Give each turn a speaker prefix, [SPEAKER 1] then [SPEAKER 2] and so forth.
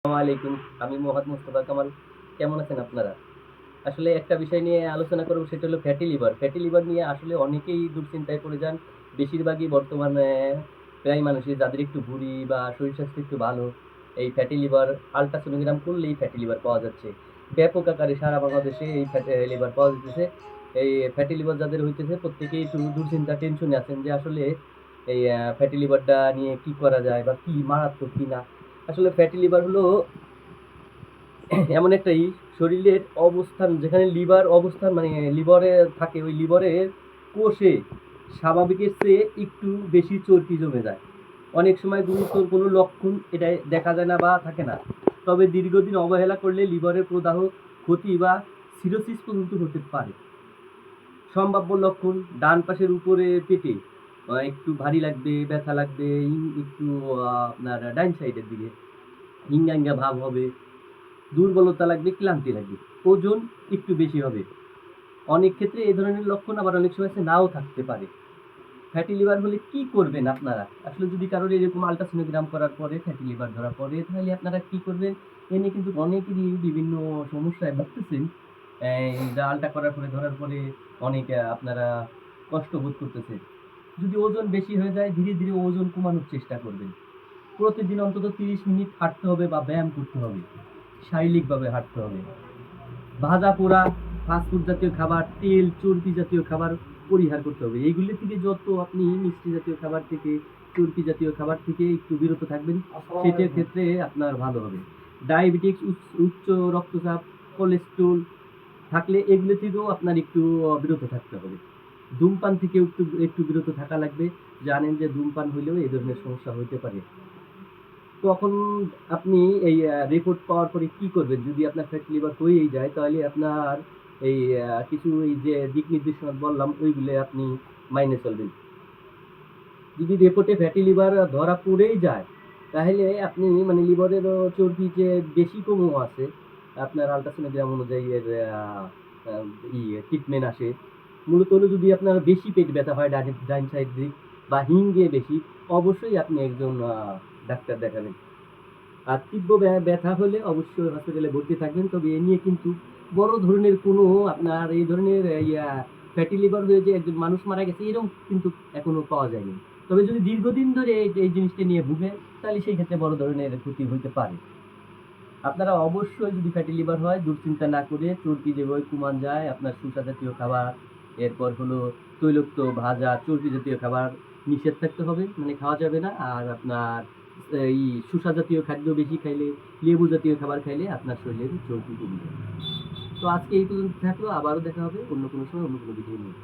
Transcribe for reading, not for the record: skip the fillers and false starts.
[SPEAKER 1] আসসালামু আলাইকুম। আমি মোহাম্মদ মুস্তফা কামাল। কেমন আছেন আপনারা? আসলে একটা বিষয় নিয়ে আলোচনা করব, সেটা হলো ফ্যাটি লিভার। ফ্যাটি লিভার নিয়ে আসলে অনেকেই দুশ্চিন্তায় পড়ে যান। বেশিরভাগই বর্তমানে প্রায় মানুষই যাদের একটু ভুঁড়ি বা শরীর স্বাস্থ্য একটু ভালো, এই ফ্যাটি লিভার আল্ট্রাসোনোগ্রাম করলেই ফ্যাটি লিভার পাওয়া যাচ্ছে। ব্যাপক আকারে সারা বাংলাদেশে এই ফ্যাটি লিভার পাওয়া যাইতেছে। এই ফ্যাটি লিভার যাদের হইতেছে প্রত্যেকেই একটু দুশ্চিন্তা টেনশনে আছেন যে আসলে এই ফ্যাটি লিভারটা নিয়ে কি করা যায় বা কি মারাত্মক কিনা। আসলে ফ্যাটি লিভার হলো এমন একটা শরীরের অবস্থান, যেখানে লিভার অবস্থান মানে লিভারে থাকে, ওই লিভারের কোষে স্বাভাবিকের চেয়ে একটু বেশি চর্বি জমে যায়। অনেক সময় গুরুতর কোনো লক্ষণ এটা দেখা যায় না বা থাকে না, তবে দীর্ঘদিন অবহেলা করলে লিভারের প্রদাহ, ক্ষতি বা সিরোসিস পর্যন্ত হতে পারে। সম্ভাব্য লক্ষণ: ডান পাশের উপরে পেটে একটু ভারী লাগবে, ব্যথা লাগবে, একটু আপনার ডাইন সাইডের দিকে হিঙ্গাঙ্গা ভাব হবে, দুর্বলতা লাগবে, ক্লান্তি লাগবে, ওজন একটু বেশি হবে। অনেক ক্ষেত্রে এই ধরনের লক্ষণ আবার অনেক সময় নাও থাকতে পারে। ফ্যাটি লিভার হলে কি করবেন আপনারা? আসলে যদি কারোর এরকম আল্ট্রাসোনোগ্রাম করার পরে ফ্যাটি লিভার ধরা পড়ে, তাহলে আপনারা কি করবেন? এ নিয়ে কিন্তু অনেকেরই বিভিন্ন সমস্যায় ভুগতেছেন। যা আল্ট্রা করার পরে ধরার পরে অনেক আপনারা কষ্ট বোধ করতেছেন। যদি ওজন বেশি হয়ে যায়, ধীরে ধীরে ওজন কমানোর চেষ্টা করবেন। প্রতিদিন অন্তত 30 মিনিট হাঁটতে হবে বা ব্যায়াম করতে হবে। শারীরিকভাবে হাঁটতে হবে। ভাজা পোড়া, ফাস্টফুড জাতীয় খাবার, তেল, চর্বি জাতীয় খাবার পরিহার করতে হবে। এইগুলি থেকে যত আপনি মিষ্টি জাতীয় খাবার থেকে, চর্বি জাতীয় খাবার থেকে একটু বিরত থাকবেন, সেটার ক্ষেত্রে আপনার ভালো হবে। ডায়াবেটিক্স, উচ্চ রক্তচাপ, কোলেস্টেরল থাকলে এগুলো থেকেও আপনার একটু বিরত থাকতে হবে। ধূমপান থেকে একটু একটু বিরত থাকা লাগবে। জানেন যে ধূমপান হইলেও এই ধরনের সমস্যা হইতে পারে। তখন আপনি এই রিপোর্ট পাওয়ার পরে কি করবেন? যদি আপনার ফ্যাটি লিভার হয়েই যায়, তাহলে আপনার এই কিছু এই যে দিক নির্দেশনা বললাম, ওইগুলো আপনি মাইনে চলবেন। যদি রিপোর্টে ফ্যাটি লিভার ধরা পড়েই যায়, তাহলে আপনি মানে লিভারের চর্বি যে বেশি কমও আছে, আপনার আল্ট্রাসোনোগ্রাম অনুযায়ী এর ট্রিটমেন্ট আসে। মূলত হলো যদি আপনার বেশি পেট ব্যথা হয় ডাইন সাইড দিক বা হিঙ্গে বেশি, অবশ্যই আপনি একজন ডাক্তার দেখাবেন। আর তীব্র ব্যথা হলে অবশ্যই হসপিটালে ভর্তি থাকবেন। তবে এ নিয়ে কিন্তু বড় ধরনের কোনো আপনার এই ধরনের ফ্যাটি লিভার হয়ে যে একজন মানুষ মারা গেছে, এরকম কিন্তু এখনো পাওয়া যায়নি। তবে যদি দীর্ঘদিন ধরে এই জিনিসটা নিয়ে ভুগেন, তাহলে সেই ক্ষেত্রে বড় ধরনের ক্ষতি হইতে পারে। আপনারা অবশ্যই যদি ফ্যাটি লিভার হয়, দুশ্চিন্তা না করে চর্বি যেভাবে কমান যায়, আপনার শসা জাতীয় খাবার, এরপর হলো তৈলাক্ত ভাজা চর্বি জাতীয় খাবার নিষেধ থাকতে হবে, মানে খাওয়া যাবে না। আর আপনার এই শসা জাতীয় খাদ্য বেশি খাইলে, লেবু জাতীয় খাবার খাইলে আপনার শরীরের চর্বি কমে যাবে। তো আজকে এই পর্যন্ত থাকলো, আবারও দেখা হবে অন্য কোনো সময় অন্য কোনো ভিডিও নিয়ে।